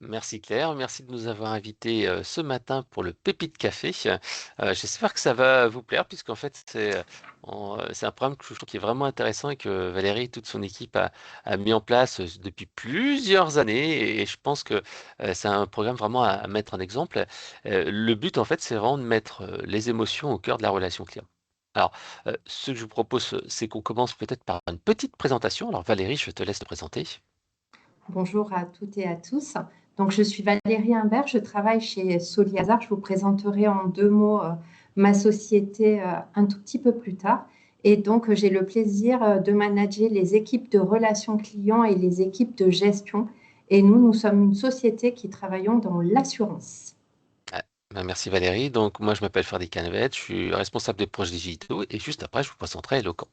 Merci Claire, merci de nous avoir invités ce matin pour le Pépite Café. J'espère que ça va vous plaire puisqu'en fait c'est un programme que je trouve qui est vraiment intéressant et que Valérie et toute son équipe a mis en place depuis plusieurs années et je pense que c'est un programme vraiment à mettre en exemple. Le but en fait c'est vraiment de mettre les émotions au cœur de la relation client. Alors, ce que je vous propose, c'est qu'on commence peut-être par une petite présentation. Alors Valérie, je te laisse te présenter. Bonjour à toutes et à tous. Donc, je suis Valérie Imbert, je travaille chez Soliazar. Je vous présenterai en deux mots ma société un tout petit peu plus tard. Et donc, j'ai le plaisir de manager les équipes de relations clients et les équipes de gestion. Et nous sommes une société qui travaillons dans l'assurance. Ah, merci Valérie. Donc moi je m'appelle Frédéric Canvet, je suis responsable des projets digitaux et juste après je vous présenterai Eloquent.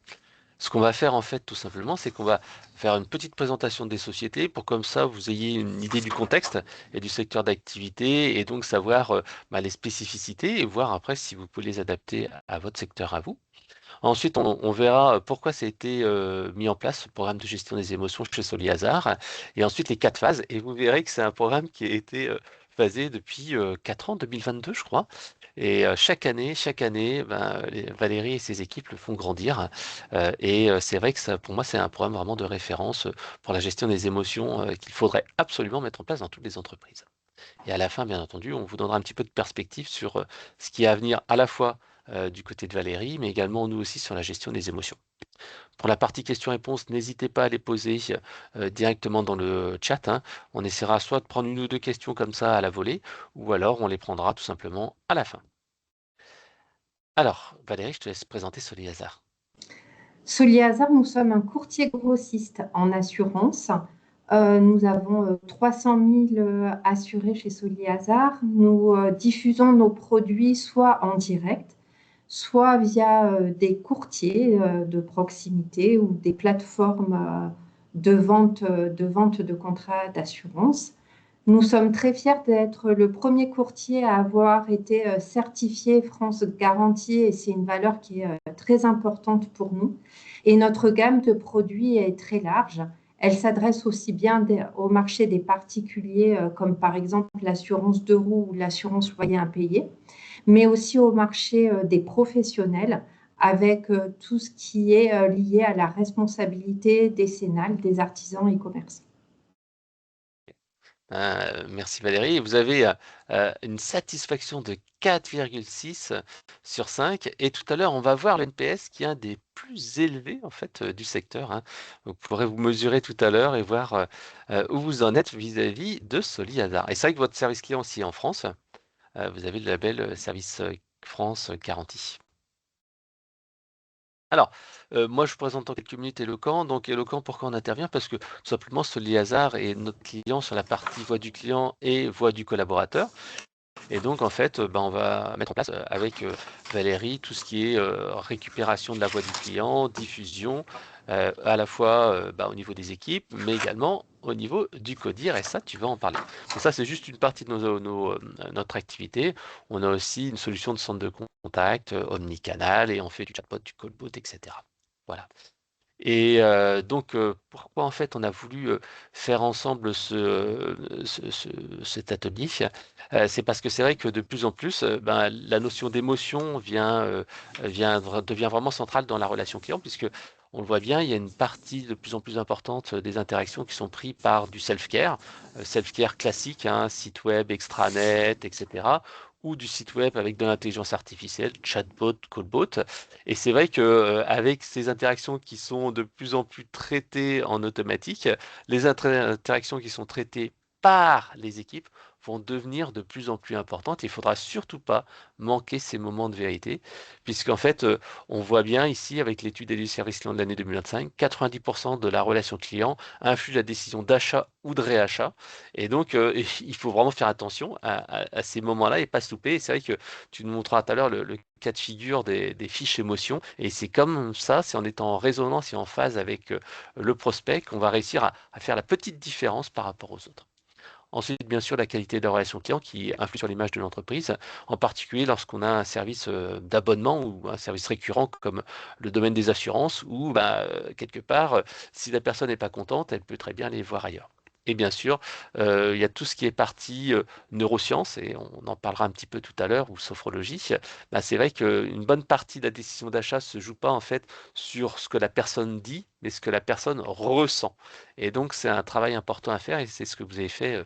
Ce qu'on va faire en fait tout simplement, c'est qu'on va faire une petite présentation des sociétés pour comme ça vous ayez une idée du contexte et du secteur d'activité et donc savoir les spécificités et voir après si vous pouvez les adapter à votre secteur à vous. Ensuite, on verra pourquoi ça a été mis en place, ce programme de gestion des émotions chez Soliazar, et ensuite les quatre phases. Et vous verrez que c'est un programme qui a été phasé depuis 4 ans, 2022, je crois. Et chaque année, Valérie et ses équipes le font grandir. C'est vrai que ça, pour moi, c'est un programme vraiment de référence pour la gestion des émotions qu'il faudrait absolument mettre en place dans toutes les entreprises. Et à la fin, bien entendu, on vous donnera un petit peu de perspective sur ce qui est à venir à la fois du côté de Valérie, mais également nous aussi sur la gestion des émotions. Pour la partie questions-réponses, n'hésitez pas à les poser directement dans le chat, hein. On essaiera soit de prendre une ou deux questions comme ça à la volée, ou alors on les prendra tout simplement à la fin. Alors, Valérie, je te laisse présenter Soliazar. Soliazar, nous sommes un courtier grossiste en assurance. Nous avons 300 000 assurés chez Soliazar. Nous diffusons nos produits soit en direct, soit via des courtiers de proximité ou des plateformes de vente de contrats d'assurance. Nous sommes très fiers d'être le premier courtier à avoir été certifié France Garantie et c'est une valeur qui est très importante pour nous. Et notre gamme de produits est très large. Elle s'adresse aussi bien au marché des particuliers, comme par exemple l'assurance deux roues ou l'assurance loyer impayé, mais aussi au marché des professionnels avec tout ce qui est lié à la responsabilité décennale des artisans et commerçants. Merci Valérie. Et vous avez une satisfaction de 4,6 sur 5. Et tout à l'heure, on va voir l'NPS qui est un des plus élevés en fait du secteur, hein. Vous pourrez vous mesurer tout à l'heure et voir où vous en êtes vis-à-vis de Soliadar. Et c'est vrai que votre service client aussi en France, vous avez le label Service France Garantie. Alors, moi je vous présente en quelques minutes Eloquent. Donc Eloquent, pourquoi on intervient? Parce que tout simplement, Soliazar est notre client sur la partie voix du client et voix du collaborateur. Et donc, en fait, on va mettre en place avec Valérie tout ce qui est récupération de la voix du client, diffusion, à la fois au niveau des équipes, mais également au niveau du codir. Et ça, tu vas en parler. Donc ça, c'est juste une partie de notre activité. On a aussi une solution de centre de contact omnicanal et on fait du chatbot, du callbot, etc. Voilà. Et pourquoi en fait on a voulu faire ensemble cet atelier? C'est parce que c'est vrai que de plus en plus, la notion d'émotion devient vraiment centrale dans la relation client, puisque on le voit bien, il y a une partie de plus en plus importante des interactions qui sont prises par du self-care classique, hein, site web, extranet, etc., ou du site web avec de l'intelligence artificielle, chatbot, callbot. Et c'est vrai que avec ces interactions qui sont de plus en plus traitées en automatique, les interactions qui sont traitées par les équipes vont devenir de plus en plus importantes. Il ne faudra surtout pas manquer ces moments de vérité, puisqu'en fait, on voit bien ici avec l'étude des services clients de l'année 2025, 90% de la relation client influe la décision d'achat ou de réachat. Et donc, il faut vraiment faire attention à ces moments-là et pas se louper. Et c'est vrai que tu nous montreras tout à l'heure le cas de figure des fiches émotions. Et c'est comme ça, c'est en étant en résonance et en phase avec le prospect qu'on va réussir à faire la petite différence par rapport aux autres. Ensuite, bien sûr, la qualité de la relation client qui influe sur l'image de l'entreprise, en particulier lorsqu'on a un service d'abonnement ou un service récurrent comme le domaine des assurances, où quelque part, si la personne n'est pas contente, elle peut très bien aller voir ailleurs. Et bien sûr, il y a tout ce qui est partie neurosciences, et on en parlera un petit peu tout à l'heure, ou sophrologie. Bah, c'est vrai qu'une bonne partie de la décision d'achat se joue pas en fait sur ce que la personne dit, mais ce que la personne ressent. Et donc, c'est un travail important à faire, et c'est ce que vous avez fait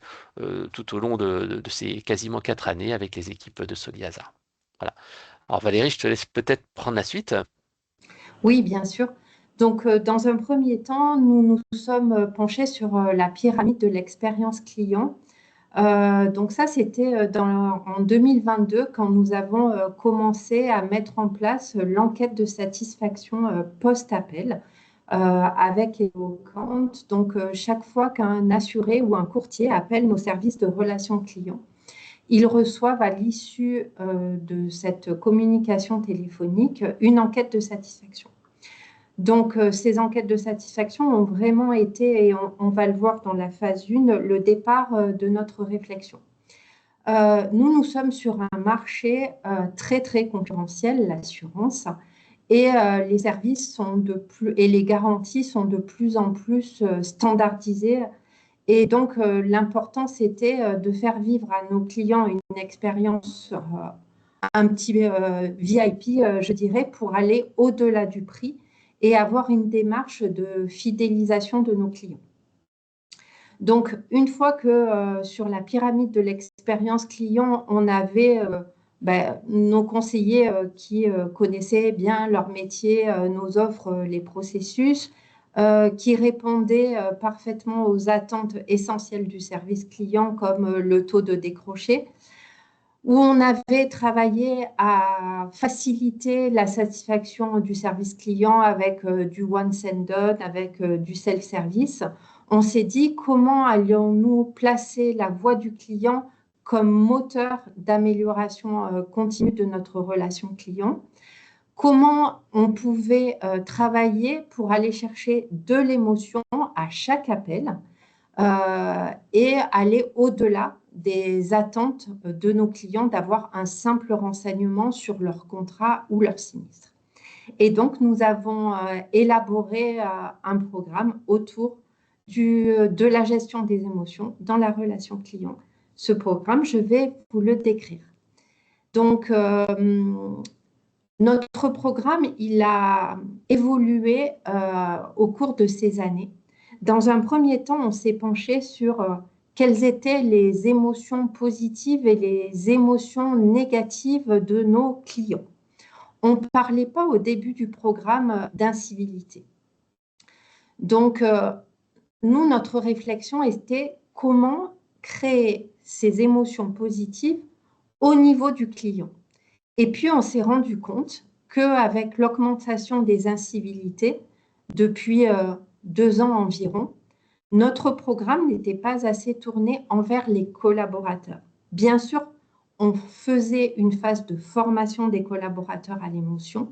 tout au long de ces quasiment 4 années avec les équipes de Soliazar. Voilà. Alors Valérie, je te laisse peut-être prendre la suite. Oui, bien sûr. Donc, dans un premier temps, nous nous sommes penchés sur la pyramide de l'expérience client. Donc ça, c'était en 2022 quand nous avons commencé à mettre en place l'enquête de satisfaction post-appel avec Eloquent. Donc, chaque fois qu'un assuré ou un courtier appelle nos services de relations clients, ils reçoivent à l'issue de cette communication téléphonique une enquête de satisfaction. Donc, ces enquêtes de satisfaction ont vraiment été, et on va le voir dans la phase 1, le départ de notre réflexion. Nous sommes sur un marché très, très concurrentiel, l'assurance, et les services et les garanties sont de plus en plus standardisées. Et donc, l'important, c'était de faire vivre à nos clients une expérience un petit VIP, je dirais, pour aller au-delà du prix et avoir une démarche de fidélisation de nos clients. Donc, une fois que sur la pyramide de l'expérience client, on avait nos conseillers qui connaissaient bien leur métier, nos offres, les processus, qui répondaient parfaitement aux attentes essentielles du service client, comme le taux de décroché, où on avait travaillé à faciliter la satisfaction du service client avec du once and done, avec du self-service. On s'est dit comment allions-nous placer la voix du client comme moteur d'amélioration continue de notre relation client, comment on pouvait travailler pour aller chercher de l'émotion à chaque appel et aller au-delà des attentes de nos clients d'avoir un simple renseignement sur leur contrat ou leur sinistre. Et donc, nous avons élaboré un programme autour de la gestion des émotions dans la relation client. Ce programme, je vais vous le décrire. Donc, notre programme, il a évolué au cours de ces années. Dans un premier temps, on s'est penché sur quelles étaient les émotions positives et les émotions négatives de nos clients. On ne parlait pas au début du programme d'incivilité. Donc, nous, notre réflexion était comment créer ces émotions positives au niveau du client. Et puis, on s'est rendu compte qu'avec l'augmentation des incivilités depuis 2 ans environ, notre programme n'était pas assez tourné envers les collaborateurs. Bien sûr, on faisait une phase de formation des collaborateurs à l'émotion,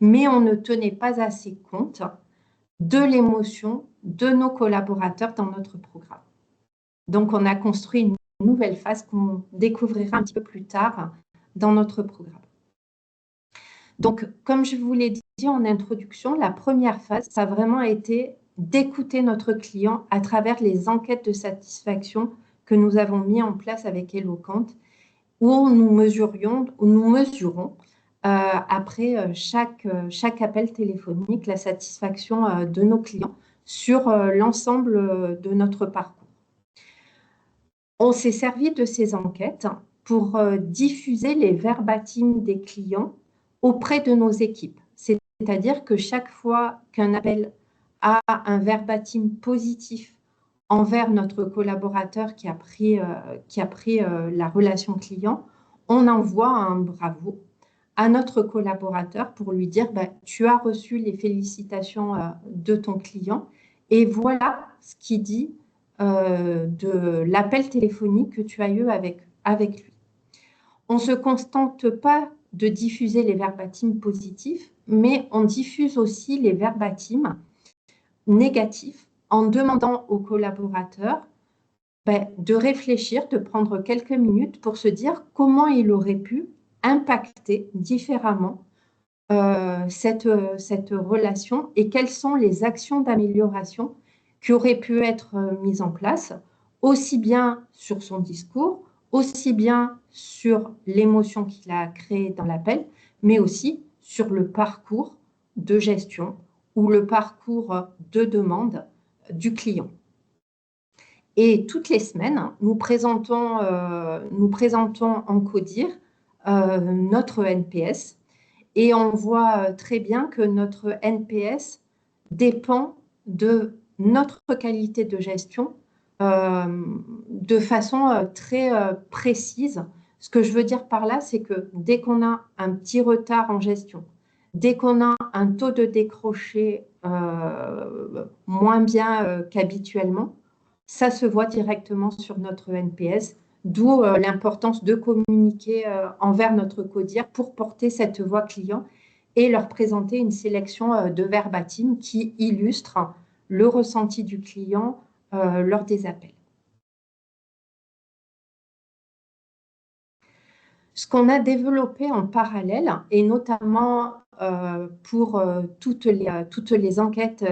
mais on ne tenait pas assez compte de l'émotion de nos collaborateurs dans notre programme. Donc, on a construit une nouvelle phase qu'on découvrira un petit peu plus tard dans notre programme. Donc, comme je vous l'ai dit en introduction, la première phase, ça a vraiment été d'écouter notre client à travers les enquêtes de satisfaction que nous avons mis en place avec Eloquent, où nous mesurons après chaque appel téléphonique la satisfaction de nos clients sur l'ensemble de notre parcours. On s'est servi de ces enquêtes pour diffuser les verbatims des clients auprès de nos équipes. C'est-à-dire que chaque fois qu'un appel a un verbatim positif envers notre collaborateur qui a pris la relation client, on envoie un bravo à notre collaborateur pour lui dire tu as reçu les félicitations de ton client et voilà ce qu'il dit de l'appel téléphonique que tu as eu avec lui. On ne se contente pas de diffuser les verbatims positifs, mais on diffuse aussi les verbatims négatifs en demandant aux collaborateurs de réfléchir, de prendre quelques minutes pour se dire comment il aurait pu impacter différemment cette relation et quelles sont les actions d'amélioration qui auraient pu être mises en place, aussi bien sur son discours, aussi bien sur l'émotion qu'il a créée dans l'appel, mais aussi sur le parcours de gestion ou le parcours de demande du client. Et toutes les semaines, nous présentons en CODIR notre NPS et on voit très bien que notre NPS dépend de notre qualité de gestion de façon très précise. Ce que je veux dire par là, c'est que dès qu'on a un petit retard en gestion, dès qu'on a un taux de décroché moins bien qu'habituellement, ça se voit directement sur notre NPS, d'où l'importance de communiquer envers notre CODIR pour porter cette voix client et leur présenter une sélection de verbatim qui illustre le ressenti du client lors des appels. Ce qu'on a développé en parallèle, et notamment pour toutes les enquêtes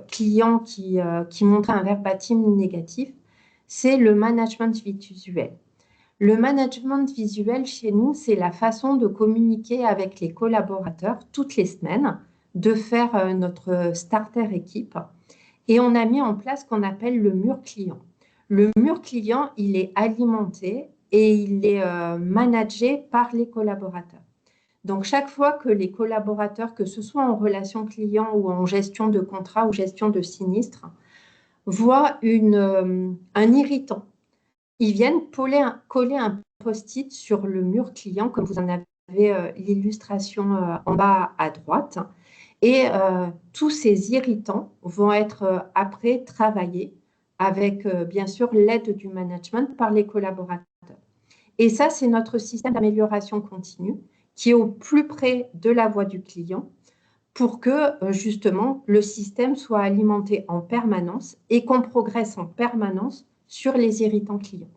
clients qui montraient un verbatim négatif, c'est le management visuel. Le management visuel chez nous, c'est la façon de communiquer avec les collaborateurs toutes les semaines, de faire notre starter équipe. Et on a mis en place ce qu'on appelle le mur client. Le mur client, il est alimenté et il est managé par les collaborateurs. Donc, chaque fois que les collaborateurs, que ce soit en relation client ou en gestion de contrat ou gestion de sinistre, voient un irritant, ils viennent coller un post-it sur le mur client, comme vous en avez l'illustration en bas à droite. Et tous ces irritants vont être après travaillés avec, bien sûr, l'aide du management par les collaborateurs. Et ça, c'est notre système d'amélioration continue qui est au plus près de la voix du client pour que, justement, le système soit alimenté en permanence et qu'on progresse en permanence sur les irritants clients.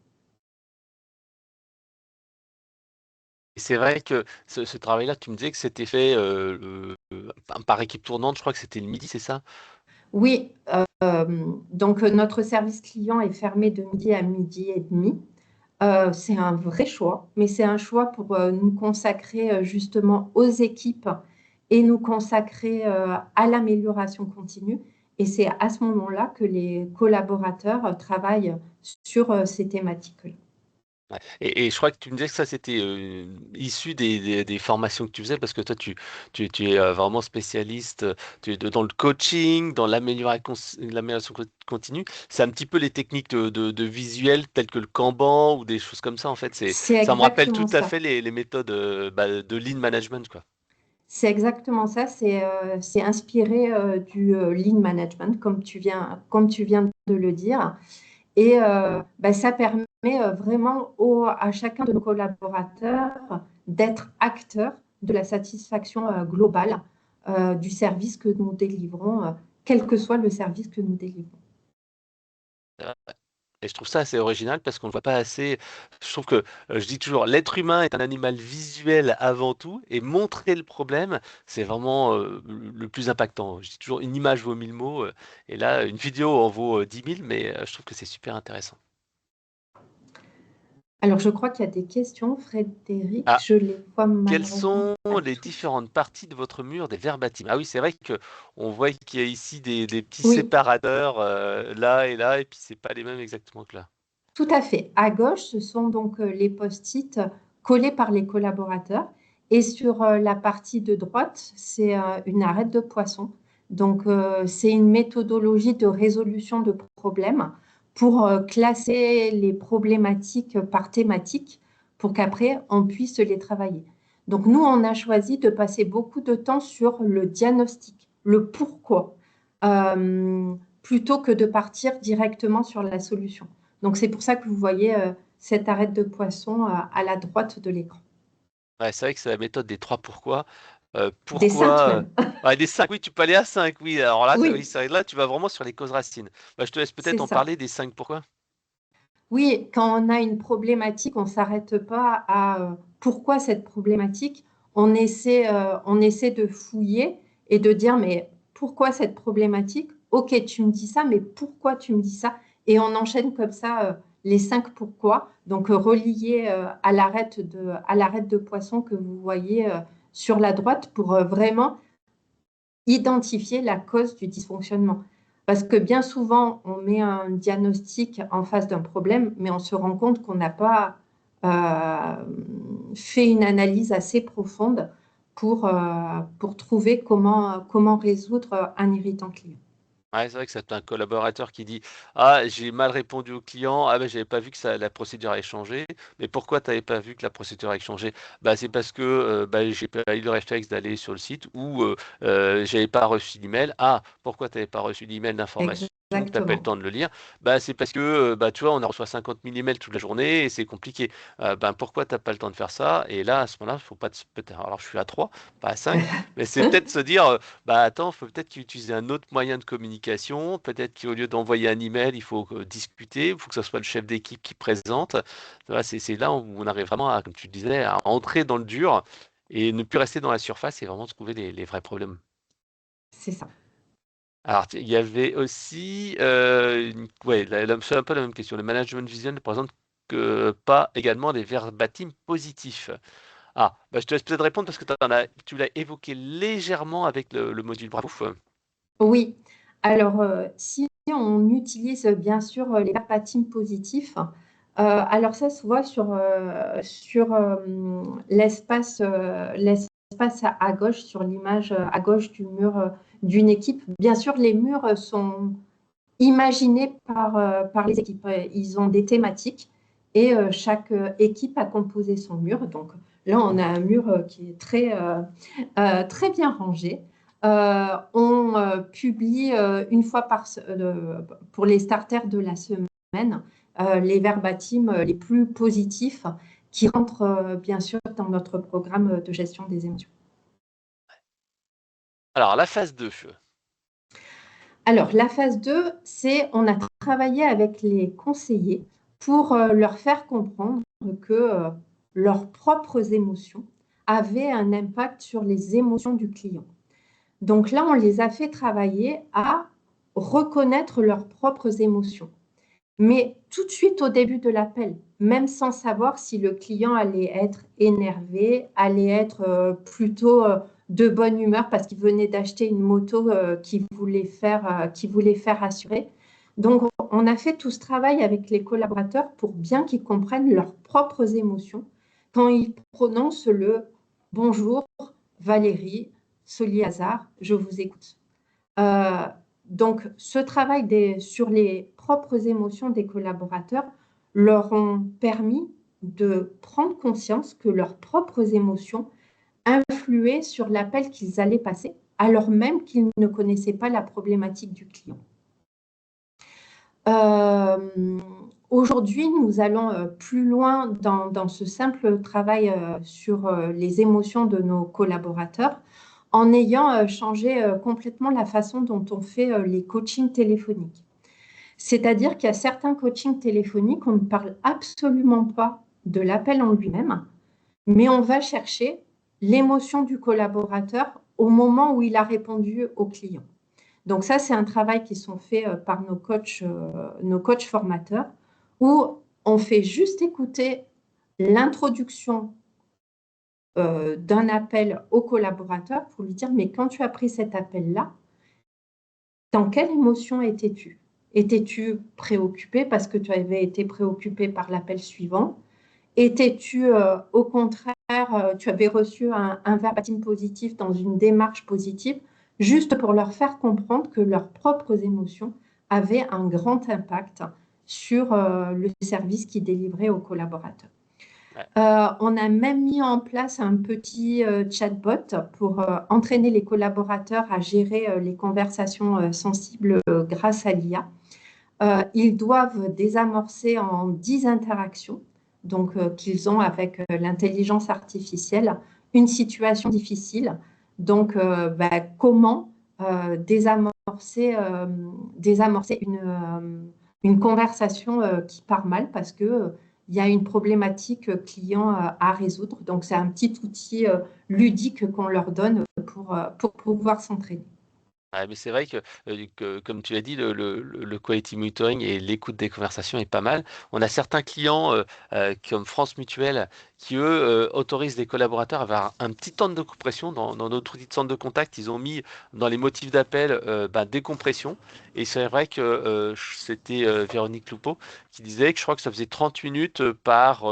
Et c'est vrai que ce travail-là, tu me disais que c'était fait, par équipe tournante, je crois que c'était le midi, c'est ça? Oui, donc notre service client est fermé de midi à midi et demi. C'est un vrai choix, mais c'est un choix pour nous consacrer justement aux équipes et nous consacrer à l'amélioration continue. Et c'est à ce moment-là que les collaborateurs travaillent sur ces thématiques-là. Ouais et je crois que tu me disais que ça, c'était, issu des formations que tu faisais parce que toi, tu es, vraiment spécialiste, tu es dans le coaching, dans l'amélioration continue. C'est un petit peu les techniques de visuel telles que le Kanban ou des choses comme ça, en fait. C'est Ça me rappelle tout exactement à ça. fait les méthodes, de lean management, quoi. C'est exactement ça, c'est inspiré du lean management, comme tu viens de le dire. Et ça permet vraiment à chacun de nos collaborateurs d'être acteur de la satisfaction globale du service que nous délivrons, quel que soit le service que nous délivrons. Et je trouve ça assez original parce qu'on ne le voit pas assez. Je trouve que, je dis toujours, l'être humain est un animal visuel avant tout et montrer le problème, c'est vraiment, le plus impactant. Je dis toujours: «Une image vaut 1000 mots», et là, une vidéo en vaut, 10 000, mais, je trouve que c'est super intéressant. Alors, je crois qu'il y a des questions, Frédéric, Ah, je les vois quelles malheureusement sont pas les toutes. différentes parties de votre mur des verbatims? Ah oui, c'est vrai qu'on voit qu'il y a ici des petits Oui, séparateurs, là et là et puis c'est pas les mêmes exactement que là. tout à fait. À gauche, ce sont donc les post-it collés par les collaborateurs. Et sur la partie de droite, c'est une arête de poisson. Donc, c'est une méthodologie de résolution de problèmes pour classer les problématiques par thématique pour qu'après, on puisse les travailler. Donc, nous, on a choisi de passer beaucoup de temps sur le diagnostic, le pourquoi, euh, plutôt que de partir directement sur la solution. Donc, c'est pour ça que vous voyez cette arête de poisson à la droite de l'écran. Ouais, c'est vrai que c'est la méthode des 3 pourquoi. Des 5 Pourquoi, même. ouais, des 5, oui, tu peux aller à 5, oui, alors là, oui, Oui, c'est vrai, là, tu vas vraiment sur les causes racines. Bah, je te laisse c'est peut-être en ça. parler des 5 pourquoi. Oui, quand on a une problématique, on ne s'arrête pas à pourquoi cette problématique. On essaie de fouiller et de dire, mais pourquoi cette problématique? OK, tu me dis ça, mais pourquoi tu me dis ça? Et on enchaîne comme ça les 5 pourquoi, donc reliés à l'arête de poisson que vous voyez sur la droite pour vraiment identifier la cause du dysfonctionnement. Parce que bien souvent, on met un diagnostic en face d'un problème, mais on se rend compte qu'on n'a pas fait une analyse assez profonde pour trouver comment résoudre un irritant client. Ouais, c'est vrai que c'est un collaborateur qui dit: «Ah, j'ai mal répondu au client. Ah ben j'avais pas vu que ça la procédure avait changé. Mais pourquoi tu avais pas vu que la procédure avait changé?» «Bah, c'est parce que, bah, j'ai pas eu le réflexe d'aller sur le site ou, j'avais pas reçu l'email». «Ah, pourquoi tu avais pas reçu l'email d'information, que tu as pas eu le Exactement. temps de le lire?» «Bah, c'est parce que, bah, tu vois, on en reçoit 50 000 emails toute la journée et c'est compliqué». Ben, pourquoi tu as pas le temps de faire ça? Et là, à ce moment-là, il faut pas te peut-être alors je suis à 3, pas à 5, mais c'est peut-être se dire, bah, attends, faut peut-être qu'il utilise un autre moyen de communication. Peut-être qu'au lieu d'envoyer un email, il faut discuter. Il faut que ce soit le chef d'équipe qui présente. Voilà, c'est là où on arrive vraiment à, comme tu le disais, à entrer dans le dur et ne plus rester dans la surface et vraiment trouver les vrais problèmes. C'est ça. Alors, il y avait aussi, ouais, c'est un peu la même question. Le management vision ne présente que pas également des verbatims positifs. Ah, bah, je te laisse peut-être répondre parce que tu l'as évoqué légèrement avec le module Bravo. Oui. Alors, si on utilise bien sûr les verbatim positifs, alors ça se voit sur l'espace à gauche, sur l'image à gauche du mur d'une équipe. Bien sûr, les murs sont imaginés par les équipes. Ils ont des thématiques et chaque équipe a composé son mur. Donc là, on a un mur qui est très bien rangé. On publie une fois pour les starters de la semaine les verbatims les plus positifs qui rentrent bien sûr dans notre programme de gestion des émotions. Alors la phase 2. Alors, la phase 2, c'est on a travaillé avec les conseillers pour leur faire comprendre que leurs propres émotions avaient un impact sur les émotions du client. Donc là, on les a fait travailler à reconnaître leurs propres émotions. Mais tout de suite au début de l'appel, même sans savoir si le client allait être énervé, allait être plutôt de bonne humeur parce qu'il venait d'acheter une moto qu'il voulait faire assurer. Donc, on a fait tout ce travail avec les collaborateurs pour bien qu'ils comprennent leurs propres émotions quand ils prononcent le bonjour, Valérie, Soliazar, je vous écoute. Euh, donc, ce travail sur les propres émotions des collaborateurs leur ont permis de prendre conscience que leurs propres émotions influaient sur l'appel qu'ils allaient passer, alors même qu'ils ne connaissaient pas la problématique du client. Aujourd'hui, nous allons plus loin dans ce simple travail sur les émotions de nos collaborateurs en ayant changé complètement la façon dont on fait les coachings téléphoniques. C'est-à-dire qu'il y a certains coachings téléphoniques, on ne parle absolument pas de l'appel en lui-même, mais on va chercher l'émotion du collaborateur au moment où il a répondu au client. Donc ça, c'est un travail qui sont faits par nos coachs formateurs, où on fait juste écouter l'introduction d'un appel au collaborateur pour lui dire, mais quand tu as pris cet appel-là, dans quelle émotion étais-tu? Étais-tu préoccupé parce que tu avais été préoccupé par l'appel suivant? Étais-tu au contraire, tu avais reçu un verbatim positif dans une démarche positive, juste pour leur faire comprendre que leurs propres émotions avaient un grand impact sur le service qu'ils délivraient aux collaborateurs. Ouais. On a même mis en place un petit chatbot pour entraîner les collaborateurs à gérer les conversations sensibles grâce à l'IA. Ils doivent désamorcer en 10 interactions, donc qu'ils ont avec l'intelligence artificielle, une situation difficile. Donc, comment désamorcer une conversation qui part mal parce que il y a une problématique client à résoudre. Donc, c'est un petit outil ludique qu'on leur donne pour pouvoir s'entraîner. Ouais, mais c'est vrai que, comme tu l'as dit, le quality monitoring et l'écoute des conversations est pas mal. On a certains clients comme France Mutuelle qui, eux, autorisent les collaborateurs à avoir un petit temps de décompression. Dans notre outil de centre de contact, ils ont mis dans les motifs d'appel décompression. Et c'est vrai que c'était Véronique Loupeau qui disait que je crois que ça faisait 30 minutes par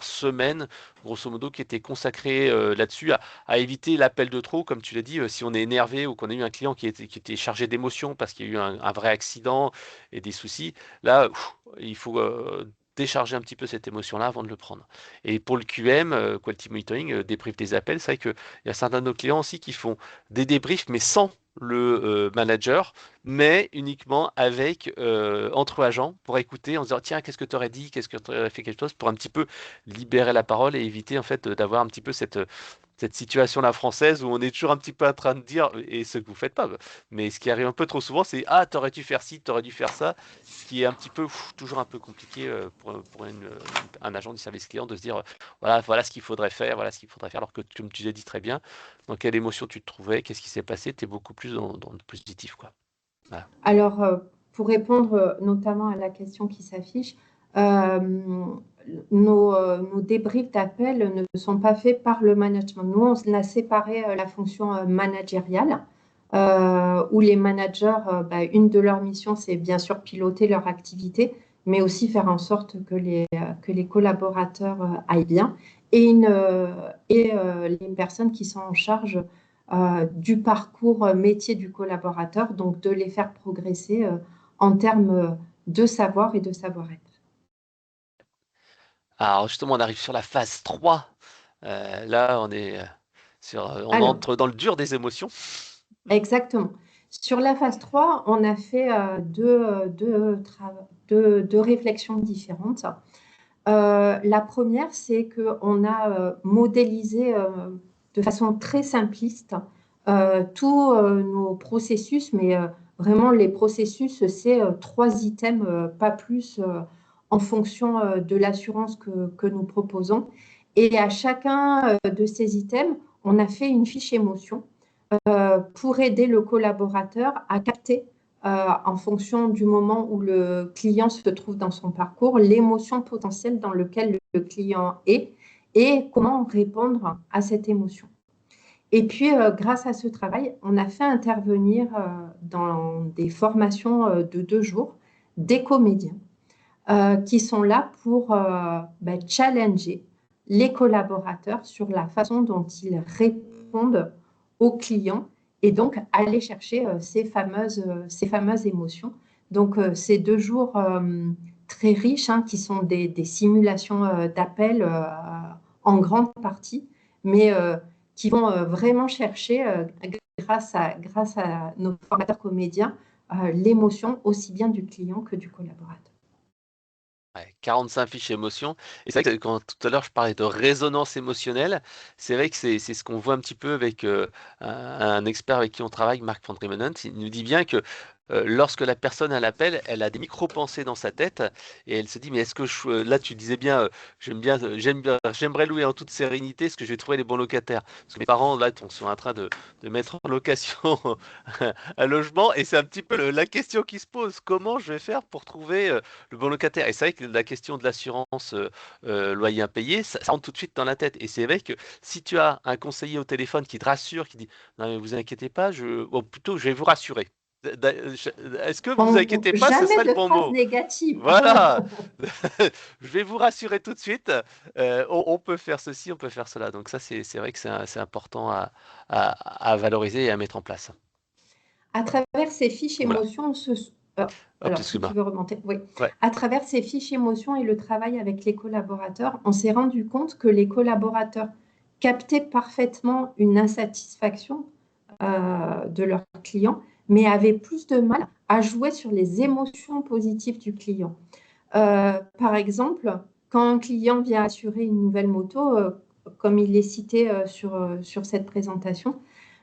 semaine, grosso modo, qui était consacré là-dessus à éviter l'appel de trop, comme tu l'as dit, si on est énervé ou qu'on a eu un client qui était chargé d'émotions parce qu'il y a eu un vrai accident et des soucis, là, il faut décharger un petit peu cette émotion-là avant de le prendre. Et pour le QM, Quality Monitoring, débrief des appels, c'est vrai qu'il y a certains de nos clients aussi qui font des débriefs, mais sans le manager, mais uniquement avec entre agents pour écouter en disant tiens, qu'est-ce que tu aurais dit, qu'est-ce que tu aurais fait quelque chose pour un petit peu libérer la parole et éviter en fait d'avoir un petit peu cette situation-là française où on est toujours un petit peu en train de dire, et ce que vous faites pas, mais ce qui arrive un peu trop souvent, c'est ah, t'aurais dû faire ci, t'aurais dû faire ça, ce qui est un petit peu toujours un peu compliqué pour un agent du service client de se dire voilà ce qu'il faudrait faire, voilà ce qu'il faudrait faire, alors que comme tu l'as dit très bien, dans quelle émotion tu te trouvais, qu'est-ce qui s'est passé, tu es beaucoup plus dans le positif, quoi. Voilà. Alors, pour répondre notamment à la question qui s'affiche, euh, nos débriefs d'appel ne sont pas faits par le management. Nous, on a séparé la fonction managériale, où les managers, une de leurs missions, c'est bien sûr piloter leur activité, mais aussi faire en sorte que les collaborateurs aillent bien, et les personnes qui sont en charge du parcours métier du collaborateur, donc de les faire progresser en termes de savoir et de savoir-être. Alors justement, on arrive sur la phase 3. Là, on Alors, entre dans le dur des émotions. exactement. Sur la phase 3, on a fait deux réflexions différentes. La première, c'est qu'on a modélisé de façon très simpliste tous nos processus, mais vraiment les processus, c'est 3 items, pas plus, en fonction de l'assurance que nous proposons. Et à chacun de ces items, on a fait une fiche émotion pour aider le collaborateur à capter, en fonction du moment où le client se trouve dans son parcours, l'émotion potentielle dans laquelle le client est et comment répondre à cette émotion. Et puis, grâce à ce travail, on a fait intervenir dans des formations de 2 jours des comédiens qui sont là pour challenger les collaborateurs sur la façon dont ils répondent aux clients et donc aller chercher ces fameuses émotions. Donc, ces 2 jours très riches, hein, qui sont des simulations d'appels en grande partie, mais qui vont vraiment chercher, grâce à nos formateurs comédiens, l'émotion aussi bien du client que du collaborateur. Ouais, 45 fiches émotions. Et c'est vrai que quand tout à l'heure je parlais de résonance émotionnelle, c'est vrai que c'est ce qu'on voit un petit peu avec un expert avec qui on travaille, Marc van Remenant. Il nous dit bien que lorsque la personne à l'appel, elle a des micro-pensées dans sa tête et elle se dit, mais est-ce que là tu disais bien, j'aimerais louer en toute sérénité, est-ce que je vais trouver les bons locataires? Parce que mes parents là sont en train de mettre en location un logement et c'est un petit peu la question qui se pose, comment je vais faire pour trouver le bon locataire? Et c'est vrai que la question de l'assurance loyer impayé, ça rentre tout de suite dans la tête. Et c'est vrai que si tu as un conseiller au téléphone qui te rassure, qui dit non mais vous inquiétez pas, ou plutôt je vais vous rassurer. Est-ce que vous inquiétez pas, ce Jamais serait le de bon phrases mot? négatives. Voilà, je vais vous rassurer tout de suite. On peut faire ceci, on peut faire cela. Donc ça, c'est vrai que c'est important à valoriser et à mettre en place. À travers ces fiches Oula, émotions, euh, hop, alors si tu excuse-moi. veux remonter, oui. Ouais. À travers ces fiches émotions et le travail avec les collaborateurs, on s'est rendu compte que les collaborateurs captaient parfaitement une insatisfaction de leurs clients, mais avaient plus de mal à jouer sur les émotions positives du client. Par exemple, quand un client vient assurer une nouvelle moto, comme il est cité sur cette présentation,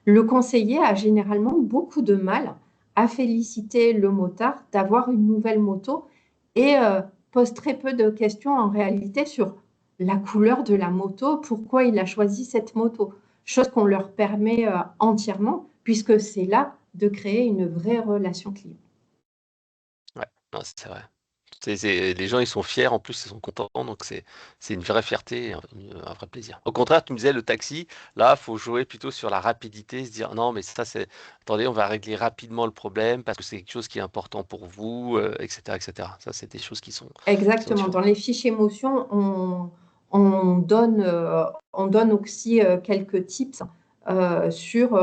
le conseiller a généralement beaucoup de mal à féliciter le motard d'avoir une nouvelle moto et pose très peu de questions en réalité sur la couleur de la moto, pourquoi il a choisi cette moto, chose qu'on leur permet entièrement puisque c'est là de créer une vraie relation client. Ouais, non, c'est vrai. Les gens, ils sont fiers, en plus, ils sont contents, donc c'est une vraie fierté, et un vrai plaisir. Au contraire, tu me disais, le taxi, là, faut jouer plutôt sur la rapidité, se dire, non, mais ça, attendez, on va régler rapidement le problème parce que c'est quelque chose qui est important pour vous, etc., etc. Ça, c'est des choses qui sont Exactement. Dans différentes. les fiches émotions, on donne aussi quelques tips sur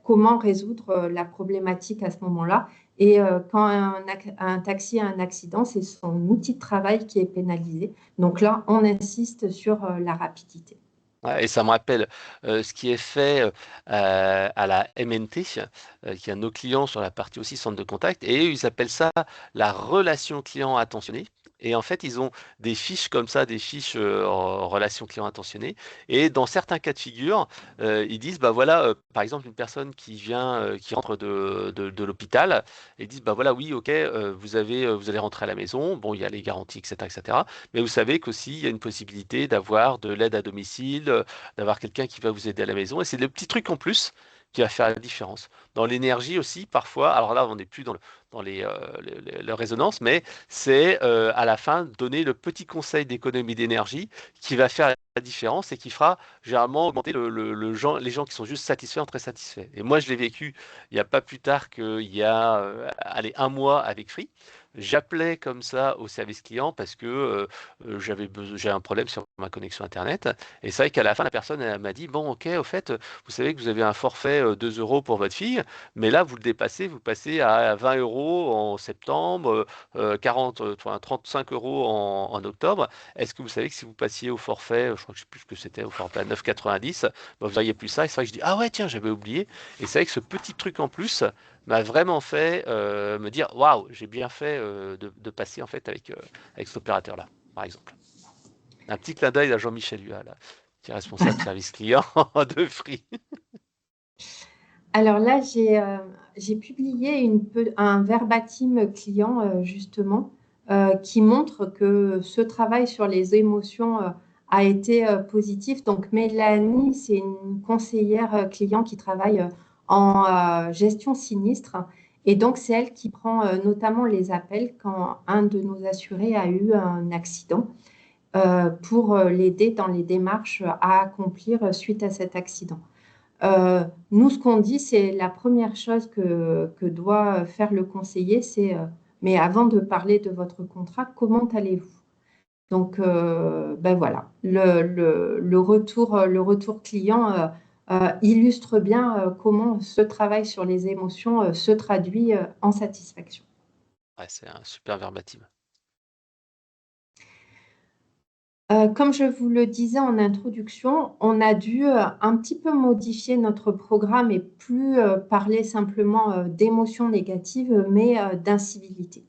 comment résoudre la problématique à ce moment-là. Et quand un taxi a un accident, c'est son outil de travail qui est pénalisé. Donc là, on insiste sur la rapidité. Ouais, et ça me rappelle ce qui est fait à la MNT, qui est un de nos clients sur la partie aussi centre de contact, et eux, ils appellent ça la relation client attentionnée. Et en fait, ils ont des fiches comme ça, des fiches en relation client attentionnée. Et dans certains cas de figure, ils disent, bah voilà, par exemple, une personne qui vient, qui rentre de l'hôpital, ils disent, bah voilà, oui, ok, vous allez rentrer à la maison. Bon, il y a les garanties, etc., etc. Mais vous savez qu'aussi, il y a une possibilité d'avoir de l'aide à domicile, d'avoir quelqu'un qui va vous aider à la maison. Et c'est le petit truc en plus qui va faire la différence. Dans l'énergie aussi, parfois, alors là, on n'est plus dans les résonances, mais c'est à la fin donner le petit conseil d'économie d'énergie qui va faire la différence et qui fera généralement augmenter les gens qui sont juste satisfaits en très satisfaits. Et moi, je l'ai vécu il n'y a pas plus tard qu'il y a allez, un mois avec Free. J'appelais comme ça au service client parce que j'ai un problème sur ma connexion Internet. Et c'est vrai qu'à la fin, la personne elle m'a dit, bon, ok, au fait, vous savez que vous avez un forfait 2 euros pour votre fille, mais là, vous le dépassez, vous passez à 20 euros en septembre, 40, enfin, 35 euros en octobre. Est-ce que vous savez que si vous passiez au forfait, je crois que je sais plus ce que c'était, au forfait à 9,90, bah, vous n'auriez plus ça. Et c'est vrai que je dis, ah ouais, tiens, j'avais oublié. Et c'est vrai que ce petit truc en plus m'a vraiment fait me dire, waouh, j'ai bien fait de passer en fait avec cet opérateur-là, par exemple. Un petit clin d'œil à Jean-Michel Hua, là, qui est responsable service client de Free. Alors là, j'ai publié un verbatim client, justement, qui montre que ce travail sur les émotions a été positif. Donc, Mélanie, c'est une conseillère client qui travaille en gestion sinistre. Et donc, c'est elle qui prend notamment les appels quand un de nos assurés a eu un accident pour l'aider dans les démarches à accomplir suite à cet accident. Nous, ce qu'on dit, c'est la première chose que doit faire le conseiller, c'est mais avant de parler de votre contrat, comment allez-vous? Donc, ben voilà, le retour client illustre bien comment ce travail sur les émotions se traduit en satisfaction. Ouais, c'est un super verbatim. Comme je vous le disais en introduction, on a dû un petit peu modifier notre programme et plus parler simplement d'émotions négatives, mais d'incivilité.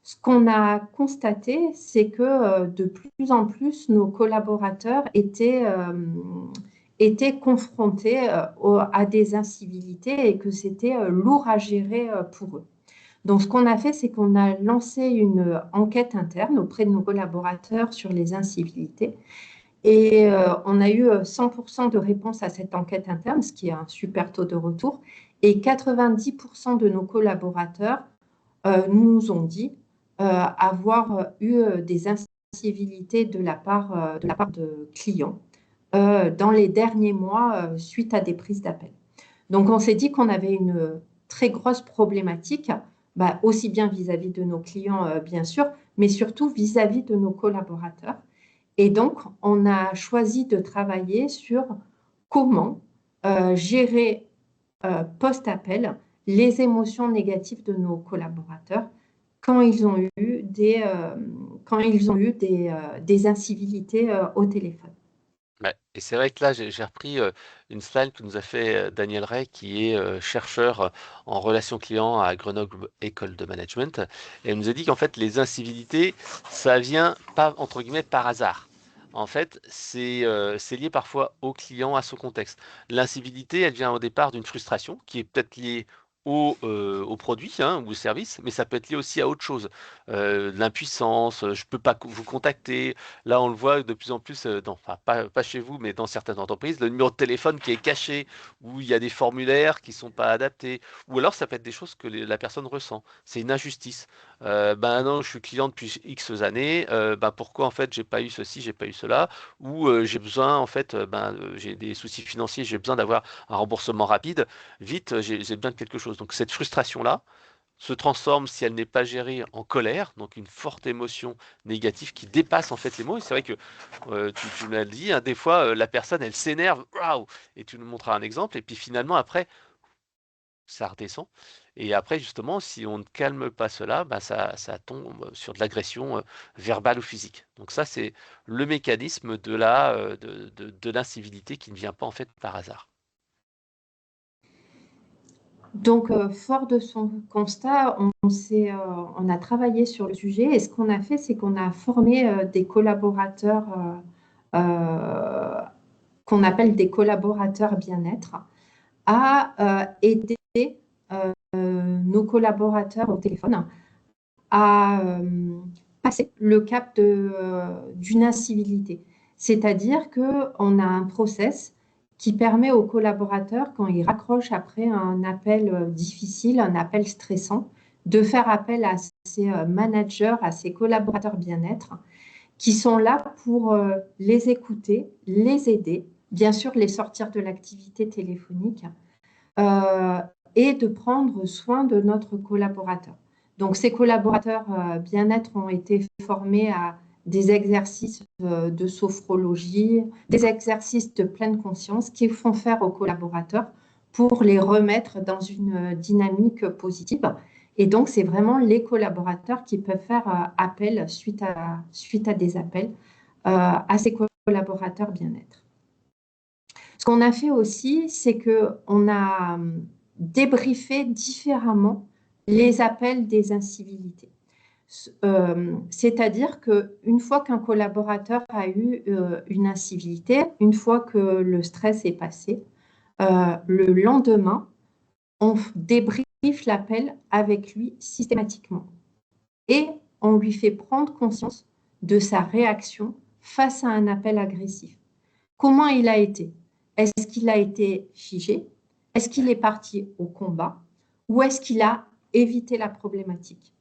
Ce qu'on a constaté, c'est que de plus en plus, nos collaborateurs étaient confrontés à des incivilités et que c'était lourd à gérer pour eux. Donc, ce qu'on a fait, c'est qu'on a lancé une enquête interne auprès de nos collaborateurs sur les incivilités. Et on a eu 100% de réponses à cette enquête interne, ce qui est un super taux de retour. Et 90% de nos collaborateurs nous ont dit avoir eu des incivilités de la part de clients dans les derniers mois suite à des prises d'appel. Donc, on s'est dit qu'on avait une très grosse problématique, bah, aussi bien vis-à-vis de nos clients, bien sûr, mais surtout vis-à-vis de nos collaborateurs. Et donc, on a choisi de travailler sur comment gérer post-appel les émotions négatives de nos collaborateurs quand ils ont eu des incivilités au téléphone. Ouais. Et c'est vrai que là, j'ai repris une slide que nous a fait Daniel Rey, qui est chercheur en relations clients à Grenoble École de Management. Et elle nous a dit qu'en fait, les incivilités, ça vient pas, entre guillemets, par hasard. En fait, c'est lié parfois au client, à son contexte. L'incivilité, elle vient au départ d'une frustration qui est peut-être liée au produit, hein, ou au service, mais ça peut être lié aussi à autre chose. De l'impuissance, je peux pas vous contacter. Là, on le voit de plus en plus, enfin pas chez vous, mais dans certaines entreprises, le numéro de téléphone qui est caché, où il y a des formulaires qui sont pas adaptés, ou alors ça peut être des choses que la personne ressent. C'est une injustice. Ben non, je suis client depuis X années, ben pourquoi en fait j'ai pas eu ceci, j'ai pas eu cela, ou j'ai besoin en fait, j'ai des soucis financiers, j'ai besoin d'avoir un remboursement rapide. Vite, j'ai besoin de quelque chose. Donc cette frustration-là se transforme, si elle n'est pas gérée, en colère, donc une forte émotion négative qui dépasse en fait les mots. Et c'est vrai que tu m'as dit, hein, des fois, la personne, elle s'énerve, waouh, et tu nous montras un exemple, et puis finalement, après, ça redescend. Et après, justement, si on ne calme pas cela, bah, ça tombe sur de l'agression verbale ou physique. Donc ça, c'est le mécanisme de l'incivilité qui ne vient pas en fait par hasard. Donc, fort de son constat, on a travaillé sur le sujet et ce qu'on a fait, c'est qu'on a formé des collaborateurs qu'on appelle des collaborateurs bien-être à aider nos collaborateurs au téléphone à passer le cap d'une incivilité. C'est-à-dire qu'on a un process qui permet aux collaborateurs, quand ils raccrochent après un appel difficile, un appel stressant, de faire appel à ces managers, à ces collaborateurs bien-être, qui sont là pour les écouter, les aider, bien sûr les sortir de l'activité téléphonique, euh, et de prendre soin de notre collaborateur. Donc, ces collaborateurs bien-être ont été formés à des exercices de sophrologie, des exercices de pleine conscience qui font faire aux collaborateurs pour les remettre dans une dynamique positive. Et donc, c'est vraiment les collaborateurs qui peuvent faire appel suite à des appels à ces collaborateurs bien-être. Ce qu'on a fait aussi, c'est qu'on a débriefé différemment les appels des incivilités. C'est-à-dire qu'une fois qu'un collaborateur a eu une incivilité, une fois que le stress est passé, le lendemain, on débriefe l'appel avec lui systématiquement et on lui fait prendre conscience de sa réaction face à un appel agressif. Comment il a été? Est-ce qu'il a été figé? Est-ce qu'il est parti au combat? Ou est-ce qu'il a évité la problématique?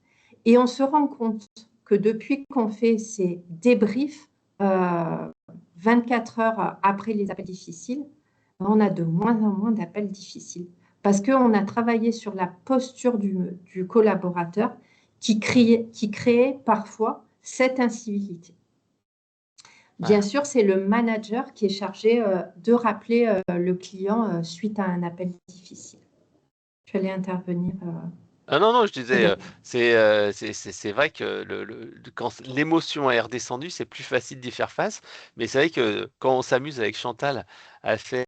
Et on se rend compte que depuis qu'on fait ces débriefs 24 heures après les appels difficiles, on a de moins en moins d'appels difficiles. Parce qu'on a travaillé sur la posture du collaborateur qui créait parfois cette incivilité. Bien Voilà. sûr, c'est le manager qui est chargé de rappeler le client suite à un appel difficile. Tu allais intervenir. Ah non, non, je disais, Frédéric. c'est vrai que quand l'émotion est redescendue, c'est plus facile d'y faire face. Mais c'est vrai que quand on s'amuse avec Chantal à faire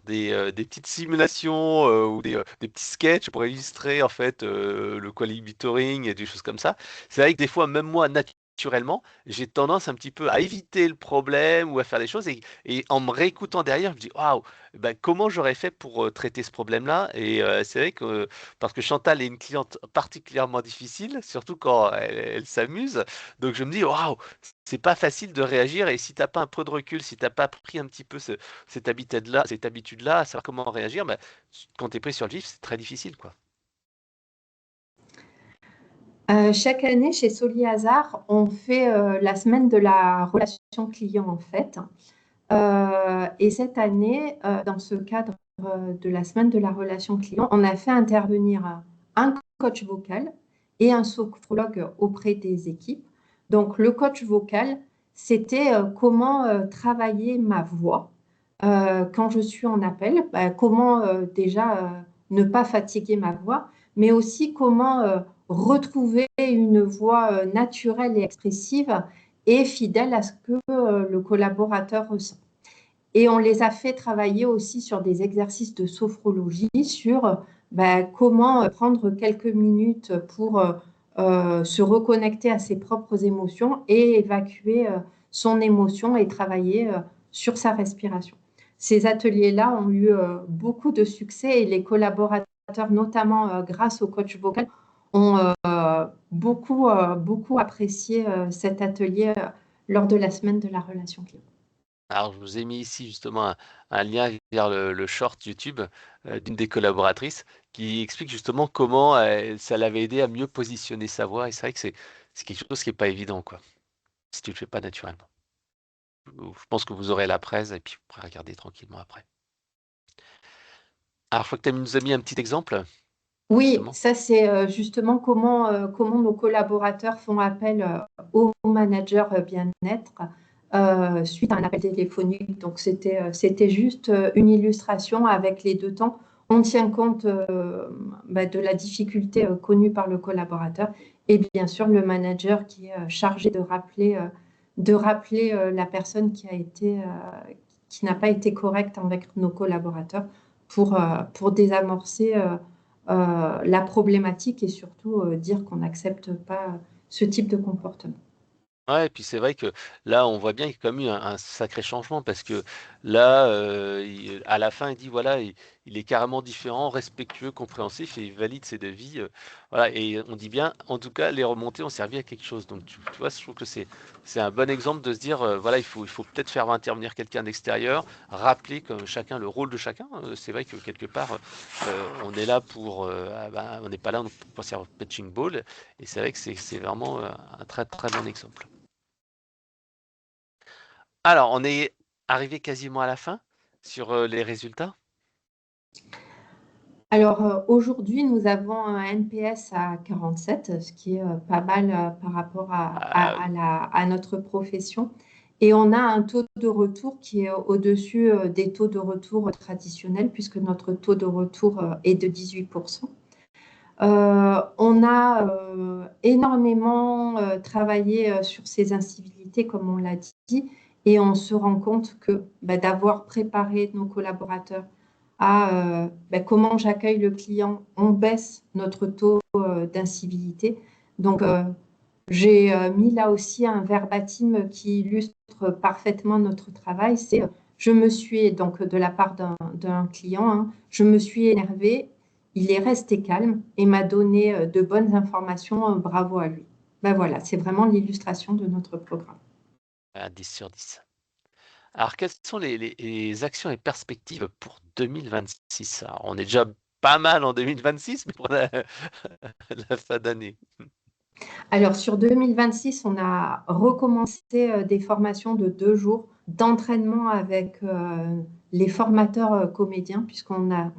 des petites simulations ou des petits sketchs pour illustrer en fait le quality et des choses comme ça. C'est vrai que des fois, même moi, naturellement, j'ai tendance un petit peu à éviter le problème ou à faire des choses et en me réécoutant derrière, je me dis waouh, ben, comment j'aurais fait pour traiter ce problème-là? Et c'est vrai que parce que Chantal est une cliente particulièrement difficile, surtout quand elle s'amuse. Donc je me dis waouh, c'est pas facile de réagir et si t'as pas un peu de recul, si t'as pas pris un petit peu cette habitude-là, à savoir comment réagir, bah, quand tu es pris sur le vif, c'est très difficile, quoi. Chaque année, chez Soli Hazard, on fait la semaine de la relation client, en fait. Et cette année, dans ce cadre de la semaine de la relation client, on a fait intervenir un coach vocal et un sophrologue auprès des équipes. Donc, le coach vocal, c'était comment travailler ma voix quand je suis en appel, comment déjà ne pas fatiguer ma voix, mais aussi comment retrouver une voix naturelle et expressive et fidèle à ce que le collaborateur ressent. Et on les a fait travailler aussi sur des exercices de sophrologie, sur comment prendre quelques minutes pour se reconnecter à ses propres émotions et évacuer son émotion et travailler sur sa respiration. Ces ateliers-là ont eu beaucoup de succès et les collaborateurs notamment grâce au coach vocal, ont beaucoup apprécié cet atelier lors de la semaine de la relation client. Alors, je vous ai mis ici justement un lien vers le short YouTube d'une des collaboratrices qui explique justement comment ça l'avait aidé à mieux positionner sa voix. Et c'est vrai que c'est quelque chose qui n'est pas évident, quoi, si tu le fais pas naturellement. Je pense que vous aurez la presse et puis vous pourrez regarder tranquillement après. Alors, je crois que tu nous as mis un petit exemple, Oui, justement. ça c'est justement comment nos collaborateurs font appel au manager bien-être suite à un appel téléphonique. Donc c'était juste une illustration avec les deux temps. On tient compte de la difficulté connue par le collaborateur et bien sûr le manager qui est chargé de rappeler la personne qui n'a pas été correcte avec nos collaborateurs pour désamorcer la problématique et surtout dire qu'on n'accepte pas ce type de comportement. Ouais, et puis c'est vrai que là, on voit bien qu'il y a quand même eu un sacré changement parce que là, à la fin, il dit voilà, il est carrément différent, respectueux, compréhensif et il valide ses devis. Voilà, et on dit bien, en tout cas, les remontées ont servi à quelque chose. Donc, tu vois, je trouve que c'est un bon exemple de se dire voilà, il faut peut-être faire intervenir quelqu'un d'extérieur, rappeler comme chacun le rôle de chacun. C'est vrai que quelque part, on est là pour, on n'est pas là pour faire pitching ball. Et c'est vrai que c'est vraiment un très très bon exemple. Alors, on est arrivé quasiment à la fin sur, les résultats. Alors aujourd'hui, nous avons un NPS à 47, ce qui est pas mal par rapport Ah oui, à notre profession. Et on a un taux de retour qui est au-dessus des taux de retour traditionnels, puisque notre taux de retour est de 18%. On a énormément travaillé sur ces incivilités, comme on l'a dit, et on se rend compte que d'avoir préparé nos collaborateurs à comment j'accueille le client, on baisse notre taux d'incivilité. Donc, j'ai mis là aussi un verbatim qui illustre parfaitement notre travail. C'est je me suis, donc de la part d'un client, hein, je me suis énervée, il est resté calme et m'a donné de bonnes informations. Bravo à lui. Ben voilà, c'est vraiment l'illustration de notre programme. 10 sur 10. Alors, quelles sont les actions et perspectives pour 2026? Alors, on est déjà pas mal en 2026, mais pour la fin d'année. Alors, sur 2026, on a recommencé des formations de 2 jours d'entraînement avec les formateurs comédiens,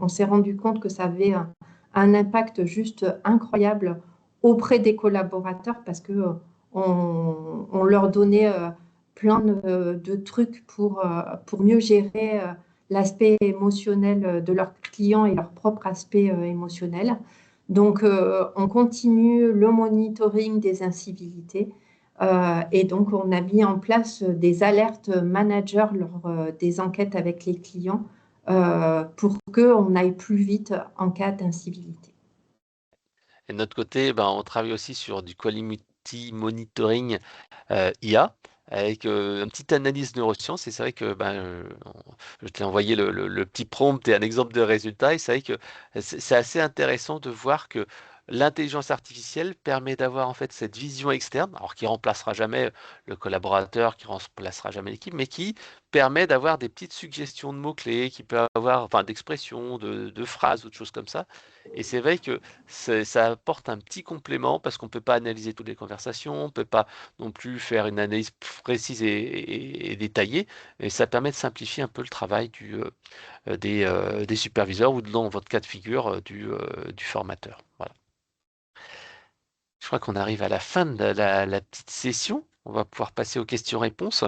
on s'est rendu compte que ça avait un impact juste incroyable auprès des collaborateurs parce que on leur donnait plein de trucs pour mieux gérer l'aspect émotionnel de leurs clients et leur propre aspect émotionnel. Donc, on continue le monitoring des incivilités et donc on a mis en place des alertes managers lors des enquêtes avec les clients pour qu'on aille plus vite en cas d'incivilité. Et de notre côté, ben, on travaille aussi sur du quality monitoring IA avec une petite analyse neurosciences. Et c'est vrai que ben, je t'ai envoyé le petit prompt et un exemple de résultat. Et c'est vrai que c'est assez intéressant de voir que l'intelligence artificielle permet d'avoir en fait cette vision externe, alors qui remplacera jamais le collaborateur, qui remplacera jamais l'équipe, mais qui permet d'avoir des petites suggestions de mots-clés, qui peut avoir, enfin, d'expressions, de phrases ou de choses comme ça. Et c'est vrai que ça apporte un petit complément parce qu'on ne peut pas analyser toutes les conversations, on ne peut pas non plus faire une analyse précise et détaillée. Et ça permet de simplifier un peu le travail des superviseurs ou dans votre cas de figure du formateur. Voilà. Je crois qu'on arrive à la fin de la petite session. On va pouvoir passer aux questions-réponses.